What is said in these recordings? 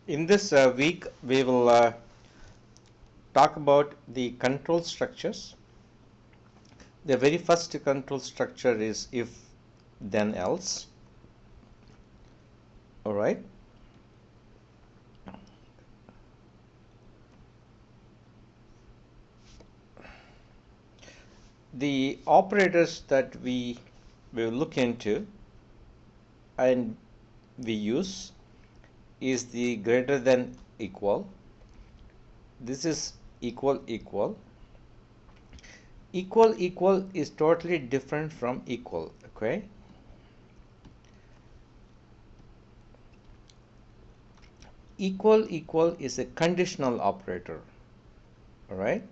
In this week, we will talk about the control structures. The very first control structure is if then else. All right. The operators that we will look into and we use is the greater than equal. This is equal equal. Equal is totally different from equal. Okay. Equal is a conditional operator. All right.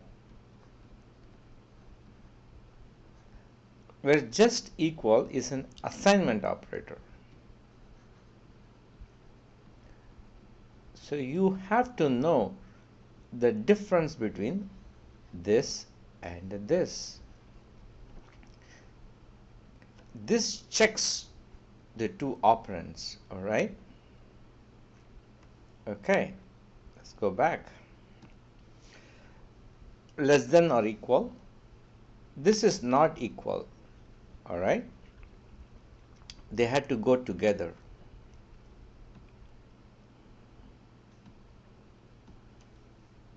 Where just equal is an assignment operator. So you have to know the difference between this and this. This checks the two operands, all right? Okay, let's go back. Less than or equal. This is not equal, all right? They had to go together.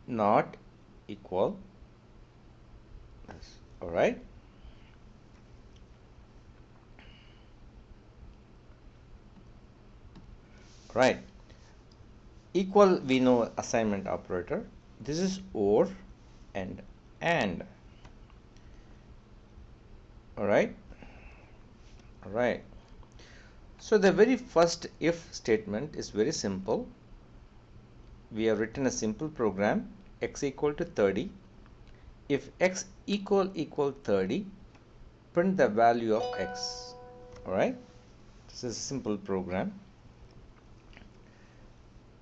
Not equal, all right? Right. Equal, we know assignment operator. This is or and and. All right. All right. So the very first if statement is very simple. We have written a simple program, x equal to 30. If x equal 30, print the value of x. All right. This is a simple program.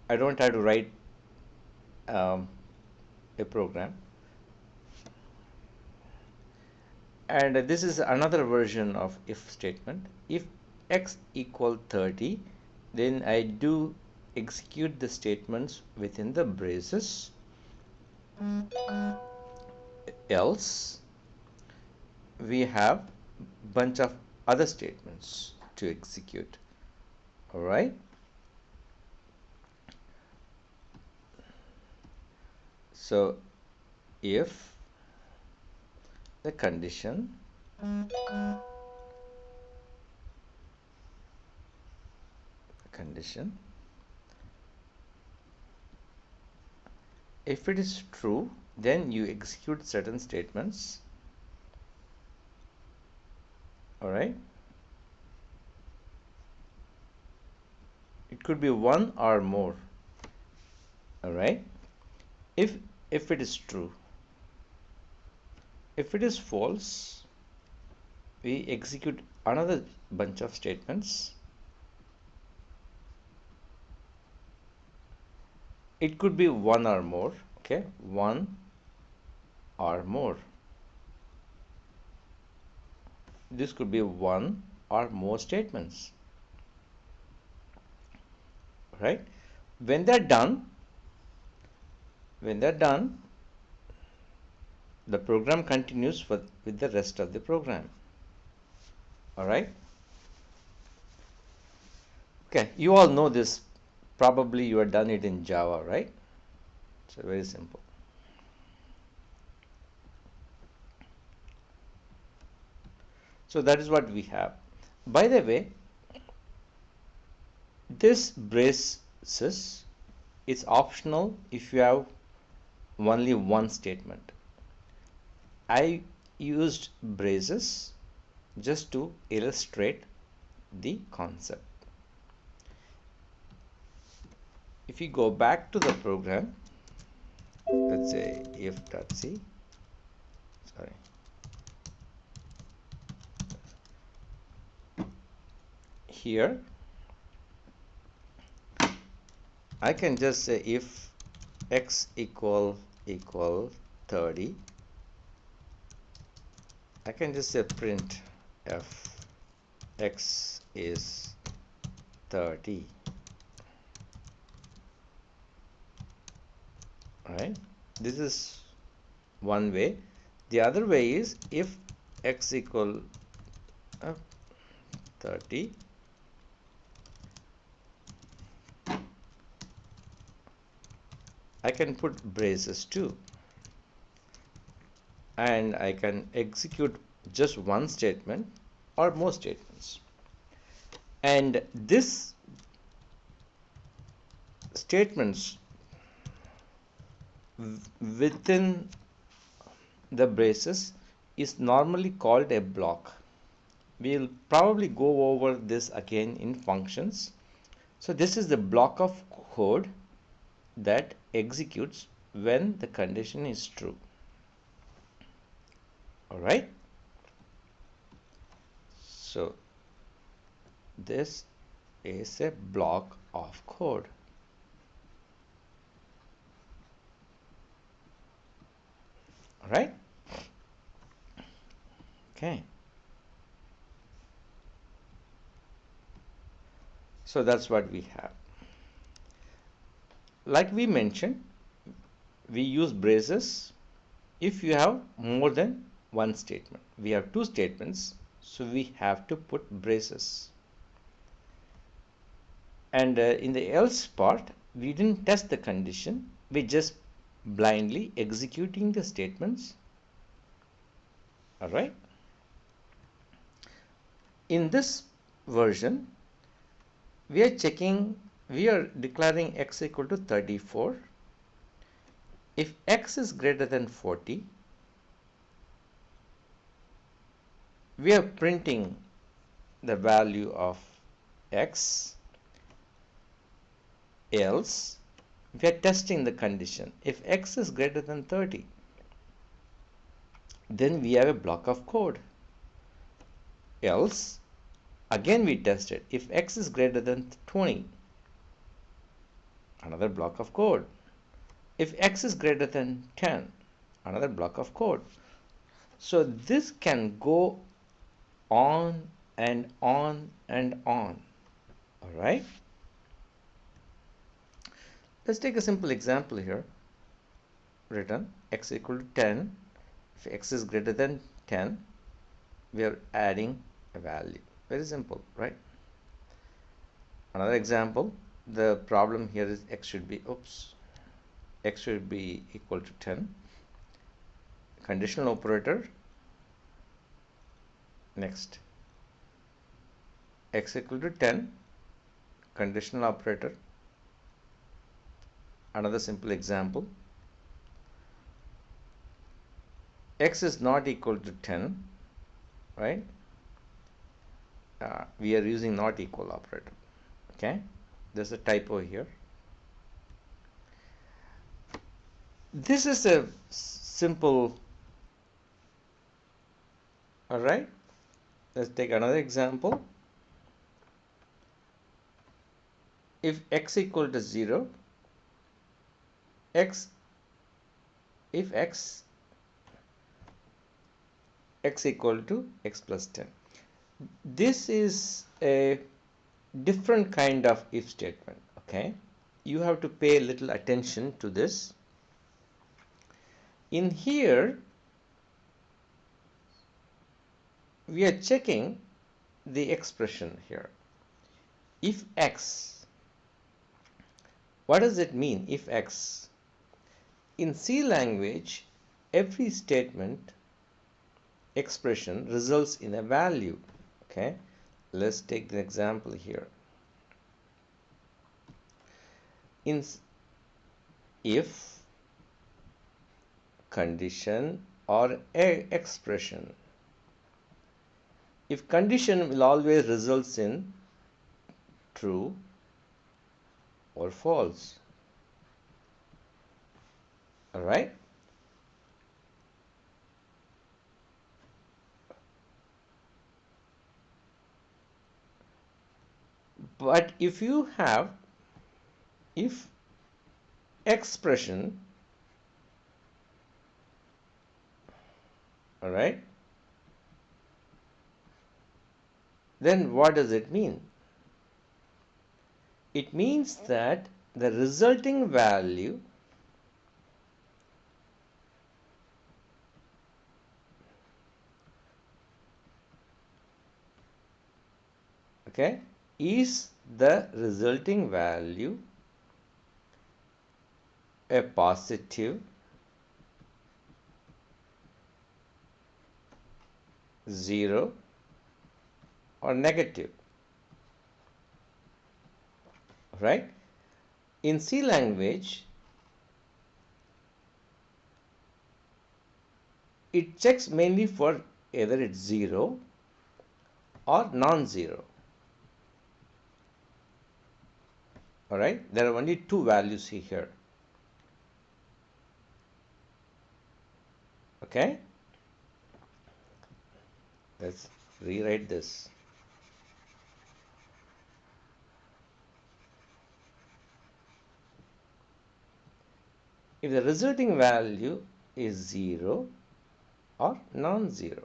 I don't have to write a program. And this is another version of if statement. If x equal 30, then I do execute the statements within the braces. Else, we have bunch of other statements to execute. All right. So if the condition if it is true, then you execute certain statements. All right. It could be one or more. All right. If it is true. If it is false, we execute another bunch of statements. It could be one or more. Okay, one or more. This could be one or more statements. Right? When they're done, the program continues with the rest of the program. All right. Okay, you all know this. Probably you have done it in Java, right? So very simple. So that is what we have. By the way, this braces is optional if you have only one statement. I used braces just to illustrate the concept. If you go back to the program, let's say if.c, sorry, here I can just say if x equal 30, I can just say print f x is 30. right? This is one way. The other way is if x equal 30, I can put braces too, and I can execute just one statement or more statements. And this statements within the braces is normally called a block. We'll probably go over this again in functions. So this is the block of code that executes when the condition is true. All right. So this is a block of code. All right. Okay. So that's what we have. Like we mentioned, we use braces if you have more than one statement. We have two statements, so we have to put braces. And in the else part, we didn't test the condition. We just blindly executing the statements. All right. In this version, we are declaring x equal to 34. If x is greater than 40, we are printing the value of x, else we are testing the condition. If x is greater than 30, then we have a block of code. Else, again we test it. If x is greater than 20, another block of code. If x is greater than 10, another block of code. So this can go on and on and on. All right. Let's take a simple example here. Return x equal to 10. If x is greater than 10, we are adding a value. Very simple, right? Another example, the problem here is x should be equal to 10. Conditional operator. Next, x equal to 10, conditional operator. Another simple example, x is not equal to 10, right? We are using not equal operator. Okay, there's a typo here. This is a simple. All right, let's take another example. If x equal to 0, x equal to x plus 10. This is a different kind of if statement. Okay, you have to pay a little attention to this. In here, we are checking the expression here. If x, what does it mean? If x, in C language, every statement expression results in a value. Okay, let's take the example here. In if condition or a expression, if condition will always results in true or false. All right. But if you have if expression, all right, then what does it mean? It means that the resulting value okay, is the resulting value a positive, 0, or negative, right? In C language, it checks mainly for either it's 0 or non-zero. All right, there are only two values here. Okay, let's rewrite this. If the resulting value is 0 or non-zero.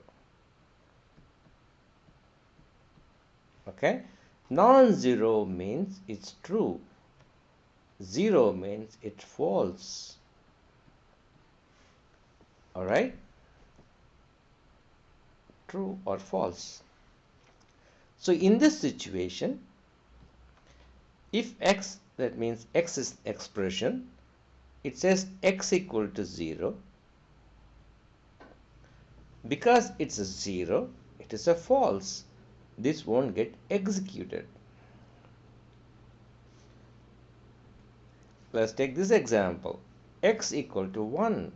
Okay, non-zero means it's true, 0 means it's false. All right, true or false. So in this situation, if x, that means x is expression, it says x equal to 0. Because it's a 0, it is a false. This won't get executed. Let's take this example. X equal to 1.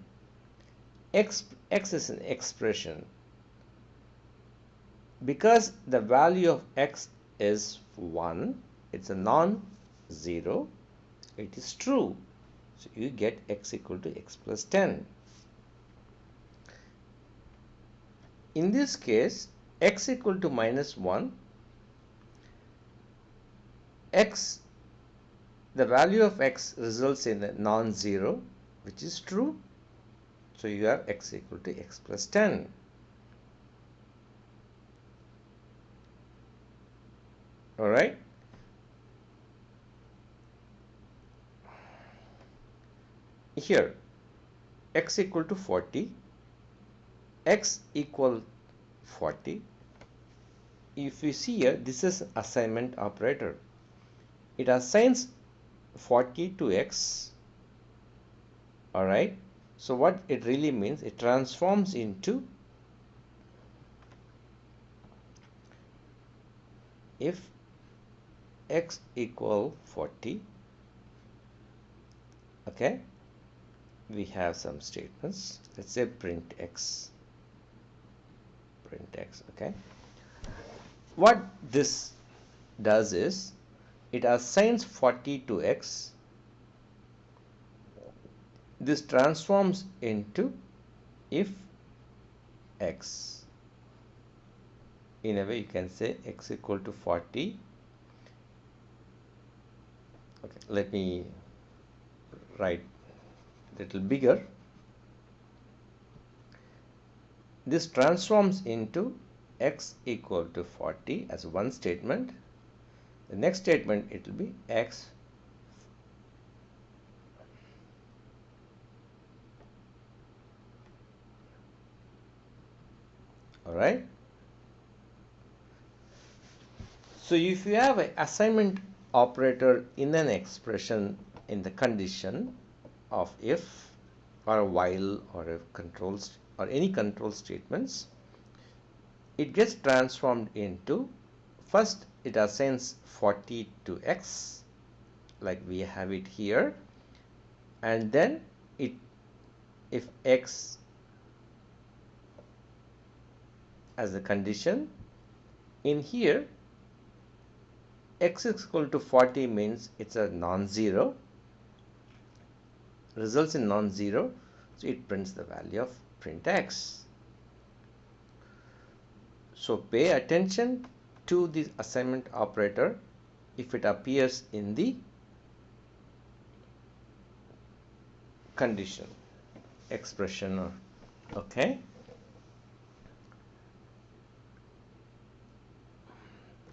X is an expression. Because the value of x is 1, it's a non-zero, it is true. So you get x equal to x plus 10. In this case, x equal to minus 1, x, the value of x results in a non-zero, which is true. So you have x equal to x plus 10. All right. Here, x equal to 40, x equal 40. If you see here, this is assignment operator. It assigns 40 to x. All right. So what it really means, it transforms into, if x equal 40, okay, we have some statements. Let's say print x, okay. What this does is, it assigns 40 to x. This transforms into if x. In a way, you can say x equal to 40. Okay, let me write a little bigger. This transforms into x equal to 40 as one statement. The next statement, it will be x . All right. So if you have an assignment operator in an expression in the condition of if or a while or a controls or any control statements, it gets transformed into, first it assigns 40 to x like we have it here, and then it, if x as a condition, in here x is equal to 40 means it's a non-zero, results in non-zero, so it prints the value of print x. So pay attention to the assignment operator if it appears in the condition expression. Okay,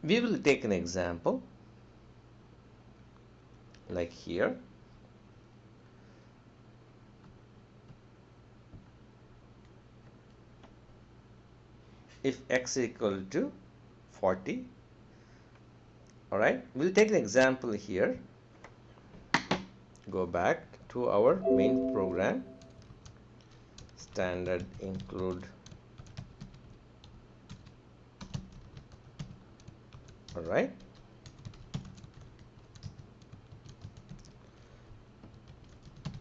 we will take an example like here. If x equal to 40, Alright, we'll take an example here. Go back to our main program. Standard include. Alright.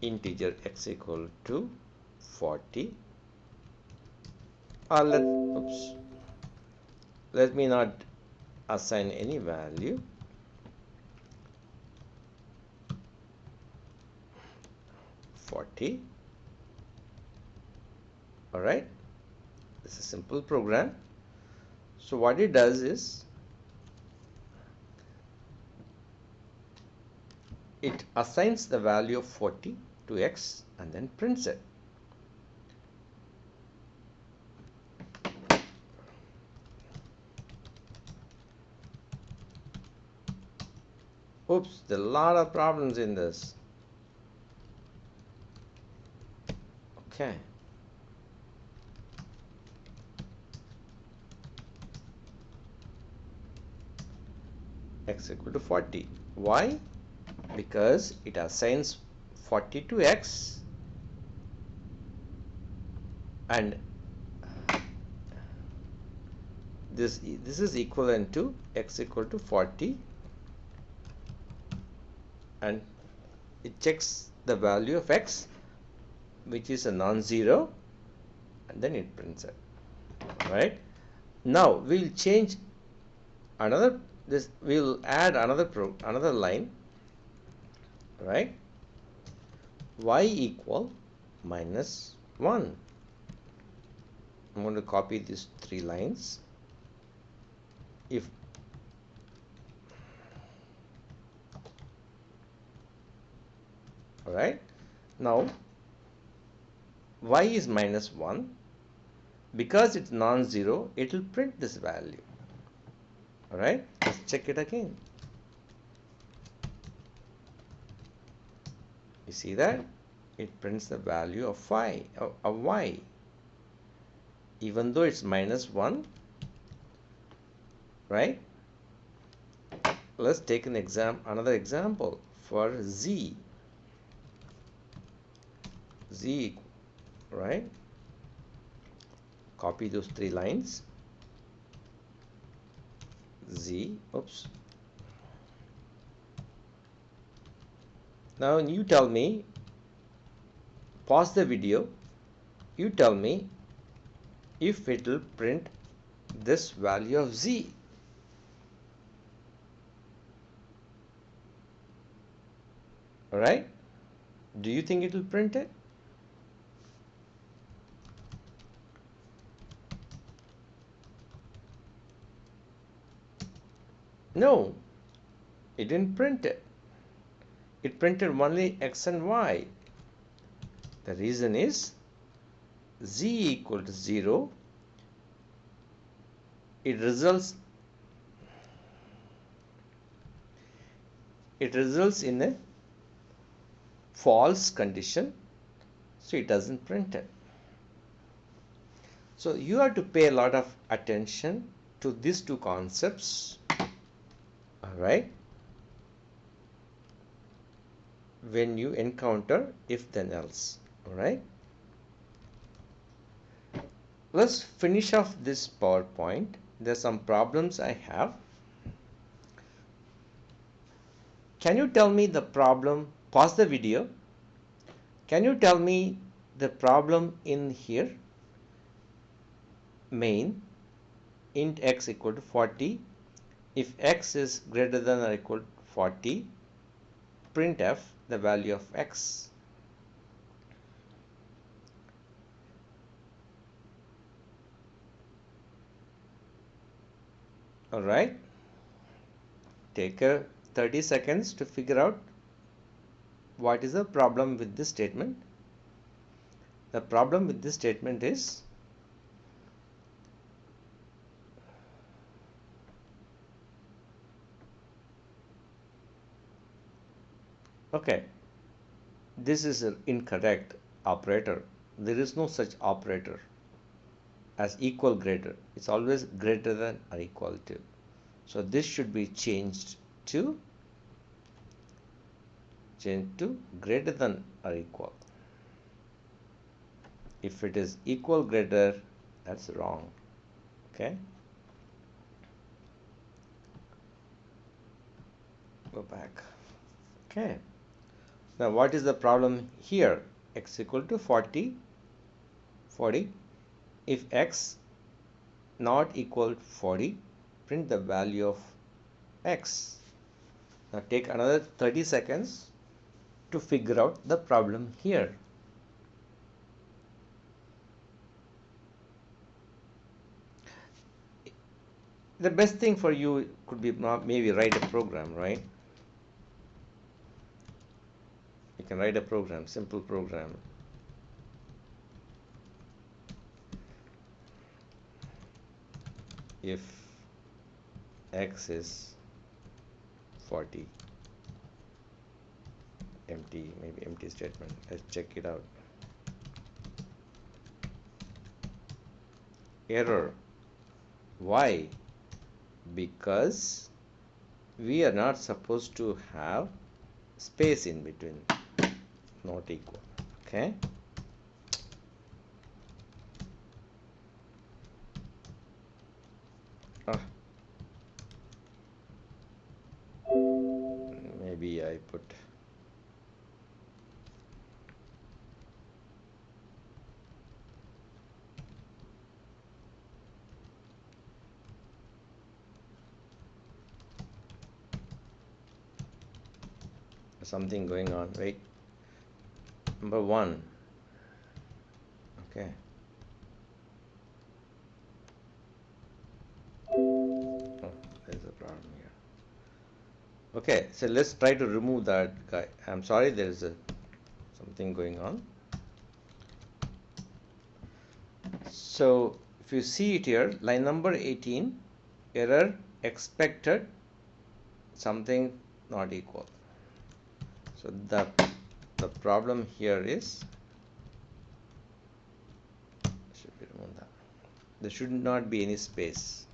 Integer x equal to 40. Let me not assign any value. 40. Alright, this is a simple program. So what it does is it assigns the value of 40 to x and then prints it. Oops, there are a lot of problems in this. Okay. X equal to 40. Why? Because it assigns 40 to x and this is equivalent to x equal to 40, and it checks the value of x which is a non-zero and then it prints it. Right, now we'll change another, we'll add another line, right? Y equal minus 1. I'm going to copy these 3 lines. If alright, now y is minus 1. Because it's non-zero, it will print this value. Alright, let's check it again. You see that? It prints the value of y. Even though it's minus 1. Right? Let's take another example for z. Right? Copy those 3 lines. Z, oops. Now you tell me, pause the video, you tell me if it will print this value of z. Alright, do you think it will print it? No, it didn't print it. It printed only x and y. The reason is z equal to 0. It results in a false condition, so it doesn't print it. So you have to pay a lot of attention to these 2 concepts. Alright, when you encounter if then else. Alright, let's finish off this PowerPoint. There's some problems I have. Can you tell me the problem? Pause the video. Can you tell me the problem in here? Main, int x equal to 40. If x is greater than or equal to 40, printf the value of x. Alright, take 30 seconds to figure out what is the problem with this statement. The problem with this statement is okay, this is an incorrect operator. There is no such operator as equal greater. It's always greater than or equal to. So this should be changed to change to greater than or equal. If it is equal greater, that's wrong. Okay, go back. Okay, now what is the problem here? X equal to 40. If x not equal to 40, print the value of x. Now take another 30 seconds to figure out the problem here. The best thing for you could be maybe write a program, right? You can write a program, simple program. If x is 40, empty, maybe empty statement. Let's check it out. Error. Why? Because we are not supposed to have space in between, not equal. Okay, maybe I put something going on. Wait, number 1. Okay, oh, there's a problem here. Okay, so let's try to remove that guy. I'm sorry, there is something going on. So if you see it here, line number 18, error expected something not equal. So the problem here is, should we remove that? There should not be any space.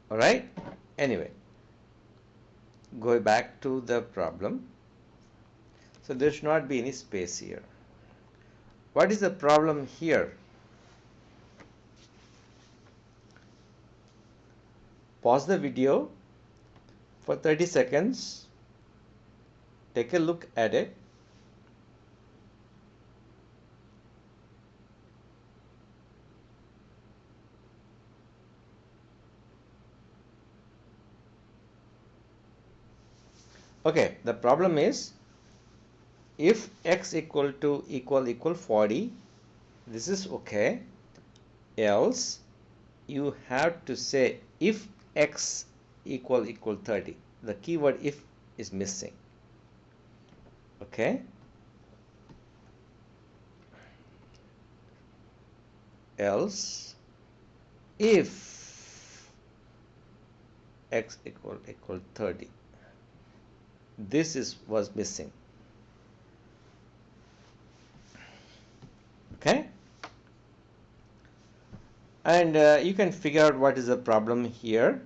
All right, anyway, go back to the problem. So there should not be any space here. What is the problem here? Pause the video for 30 seconds. Take a look at it. Okay, the problem is, if x equal to equal 40, this is okay. Else you have to say if x equal 30. The keyword if is missing. Okay, else if x equal 30, this was missing. Okay, and you can figure out what is the problem here.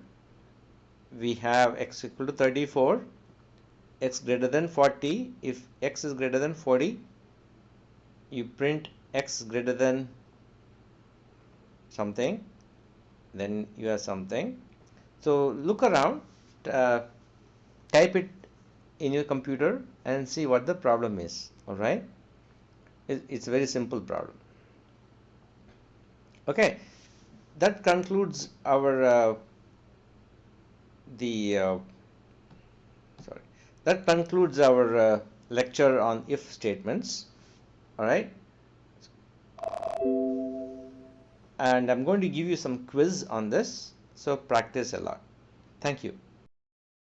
We have x equal to 34, x greater than 40. If x is greater than 40, you print x greater than something, then you have something. So look around, type it in your computer and see what the problem is. All right, it's a very simple problem. Okay, that concludes our that concludes our lecture on if statements. All right, and I'm going to give you some quiz on this, so practice a lot. Thank you.